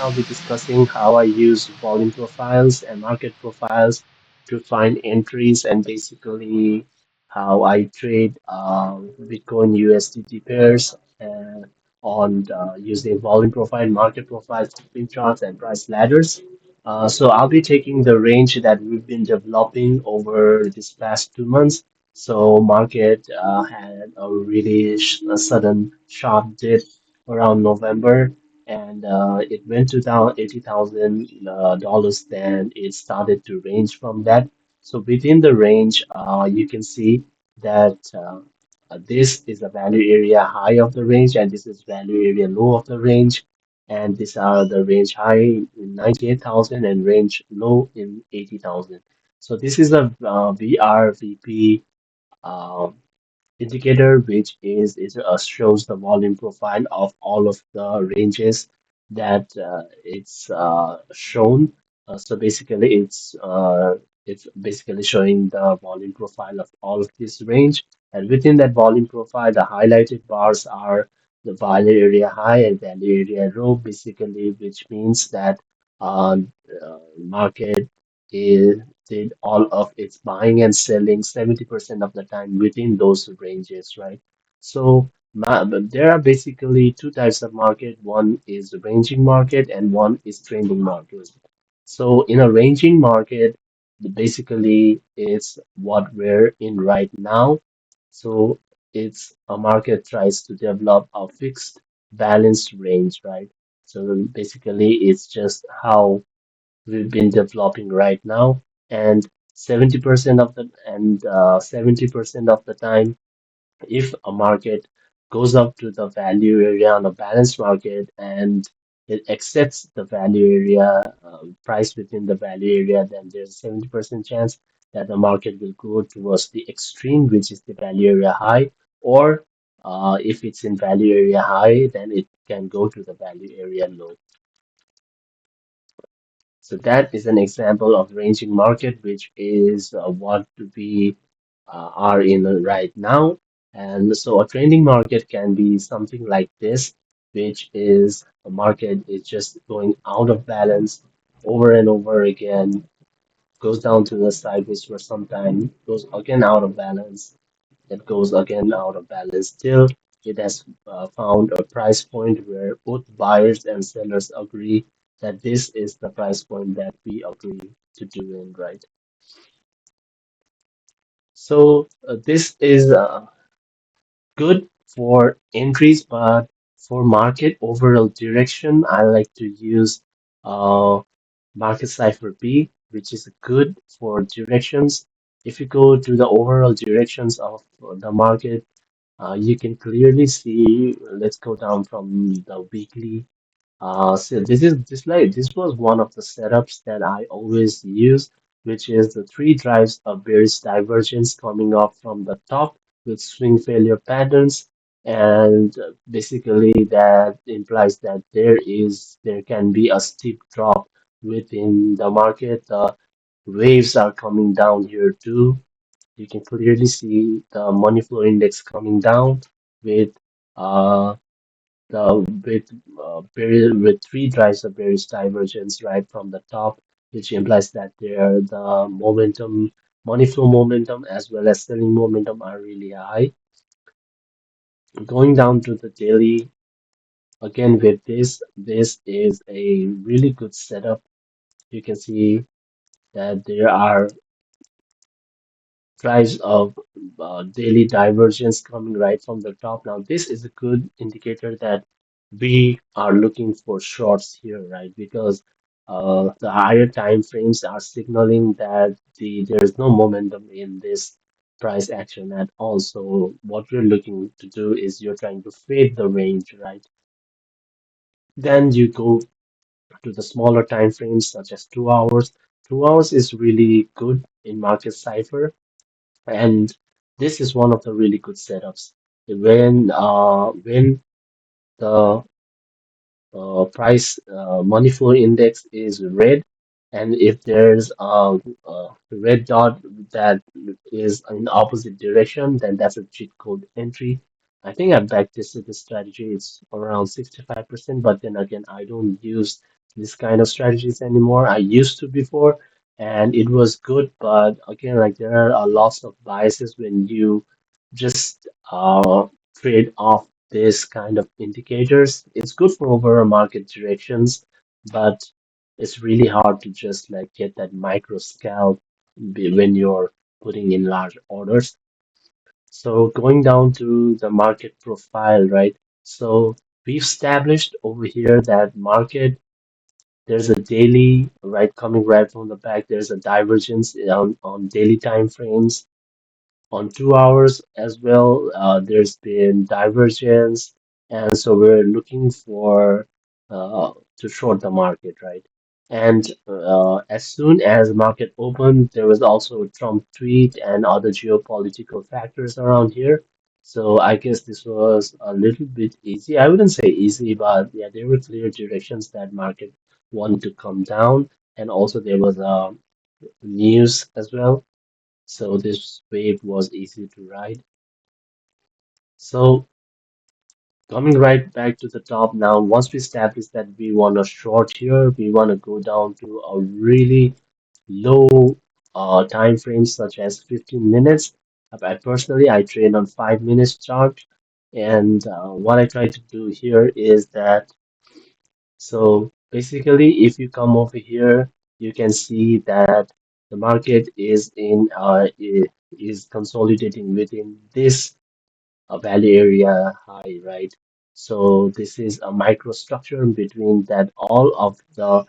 I'll be discussing how I use volume profiles and market profiles to find entries and basically how I trade Bitcoin USDT pairs on using volume profile, market profiles, spin charts, and price ladders. So I'll be taking the range that we've been developing over this past 2 months. So market had a really a sudden sharp dip around November, and it went to down $80,000. Then it started to range from that. So within the range, you can see that this is the value area high of the range, and this is value area low of the range, and these are the range high in 98,000 and range low in 80,000. So this is a VRVP indicator, which is it shows the volume profile of all of the ranges that it's shown. So basically, it's basically showing the volume profile of all of this range, and within that volume profile, the highlighted bars are the value area high and value area low, basically, which means that market is did all of its buying and selling 70% of the time within those ranges, right? So but there are basically two types of market. One is the ranging market and one is trending market. So in a ranging market, basically it's what we're in right now. So it's a market tries to develop a fixed balanced range, right? So basically it's just how we've been developing right now, and 70% of the and 70% of the time, if a market goes up to the value area on a balanced market and it accepts the value area price within the value area, then there's a 70% chance that the market will go towards the extreme, which is the value area high, or if it's in value area high, then it can go to the value area low. So that is an example of ranging market, which is what we are in right now. And so a trending market can be something like this, which is a market is just going out of balance over and over again, goes down to the sideways for some time, goes again out of balance, that goes again out of balance till it has found a price point where both buyers and sellers agree that this is the price point that we agree to do in, right? So this is good for entries, but for market overall direction, I like to use uh, market cipher B, which is good for directions. If you go to the overall directions of the market, you can clearly see, let's go down from the weekly. So this was one of the setups that I always use, which is the three drives of bearish divergence coming up from the top with swing failure patterns. And basically that implies that there can be a steep drop within the market. The waves are coming down here too. You can clearly see the money flow index coming down with uh, with three drives of bearish divergence right from the top, which implies that there the momentum, money flow momentum as well as selling momentum are really high. Going down to the daily, again with this is a really good setup. You can see that there are price of daily divergence coming right from the top. Now, this is a good indicator that we are looking for shorts here, right? Because the higher time frames are signaling that there's no momentum in this price action at all. So what you're looking to do is you're trying to fade the range, right? Then you go to the smaller time frames such as 2 hours. 2 hours is really good in market cipher, and this is one of the really good setups. When the price money flow index is red, and if there's a red dot that is in the opposite direction, then that's a cheat code entry. I think I backtested the strategy. It's around 65%, but then again, I don't use this kind of strategies anymore. I used to before, and it was good, but again, like there are a lots of biases when you just trade off this kind of indicators. It's good for overall market directions, but it's really hard to just like get that micro scalp when you're putting in large orders. So going down to the market profile, right? So we've established over here that market, there's a daily, right, coming right from the back. There's a divergence on daily time frames. On 2 hours as well, there's been divergence, and so we're looking for to short the market, right? And as soon as market opened, there was also a Trump tweet and other geopolitical factors around here. So I guess this was a little bit easy. I wouldn't say easy, but yeah, there were clear directions that market wanted to come down, and also there was news as well. So this wave was easy to ride. So coming right back to the top now, once we establish that we want to short here, we want to go down to a really low time frame such as 15 minutes. I trade on 5 minutes chart, and what I try to do here is that so basically if you come over here, you can see that the market is consolidating within this a value area high, right? So this is a microstructure between that all of the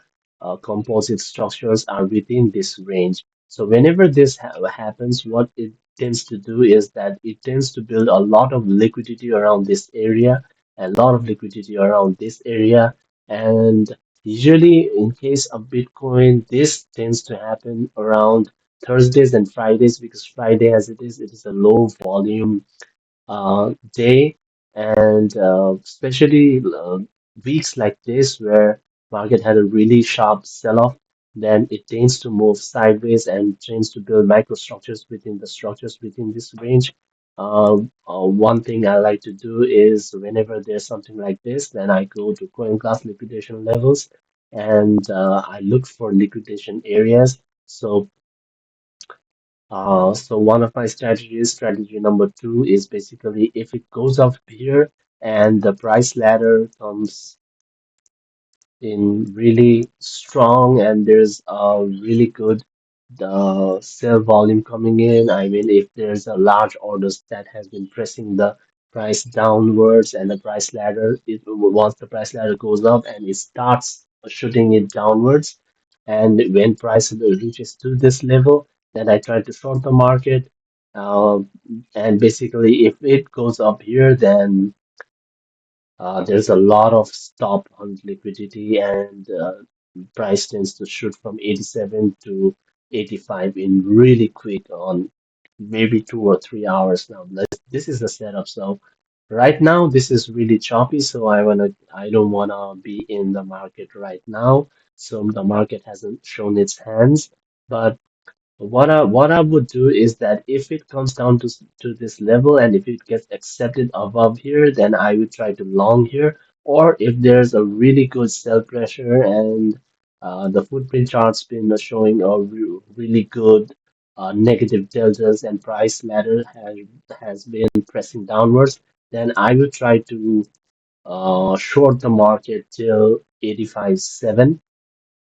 composite structures are within this range. So whenever this happens, what it tends to do is that it tends to build a lot of liquidity around this area, a lot of liquidity around this area, and usually in case of Bitcoin, this tends to happen around Thursdays and Fridays because Friday, as it is a low volume day, and especially weeks like this where market had a really sharp sell-off, then it tends to move sideways and tends to build microstructures within the structures within this range. One thing I like to do is whenever there's something like this, then I go to coin class liquidation levels and I look for liquidation areas. So one of my strategies, strategy number two, is basically if it goes up here and the price ladder comes in really strong and there's a really good sell volume coming in. I mean, if there's a large orders that has been pressing the price downwards and the price ladder, once the price ladder goes up and it starts shooting it downwards, and when price reaches to this level, then I try to short the market. And basically, if it goes up here, then there's a lot of stop on liquidity, and price tends to shoot from 87 to 85 in really quick on maybe 2 or 3 hours now. This is the setup. So right now, this is really choppy. So I don't wanna be in the market right now. So the market hasn't shown its hands, but what I would do is that if it comes down to this level and if it gets accepted above here, then I would try to long here. Or if there's a really good sell pressure and the footprint chart's been showing a really good negative deltas and price ladder has been pressing downwards, then I would try to short the market till 85.7.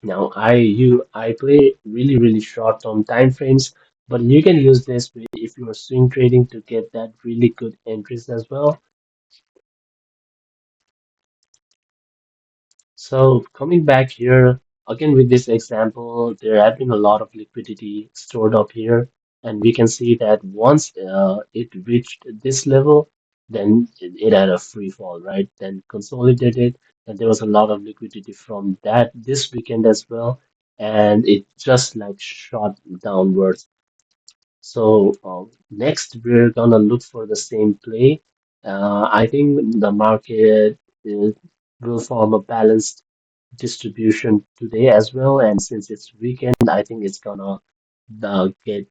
Now I play really short on time frames, but you can use this if you are swing trading to get that really good entries as well. So coming back here again with this example, there have been a lot of liquidity stored up here, and we can see that once it reached this level, then it had a free fall, right? Then consolidated, and there was a lot of liquidity from that this weekend as well, and it just like shot downwards. So next we're gonna look for the same play. I think the market uh, will form a balanced distribution today as well. And since it's weekend, I think it's gonna get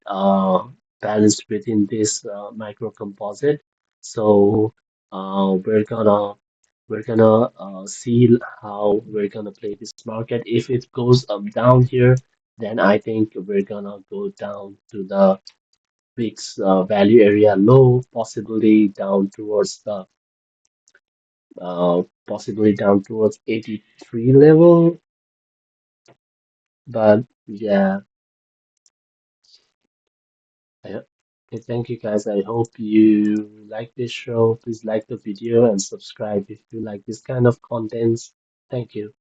balanced within this micro composite. So we're gonna we're gonna see how we're gonna play this market. If it goes up down here, then I think we're gonna go down to the fixed value area low, possibly down towards 83 level. But yeah, okay, thank you guys. I hope you like this show. Please like the video and subscribe if you like this kind of contents. Thank you.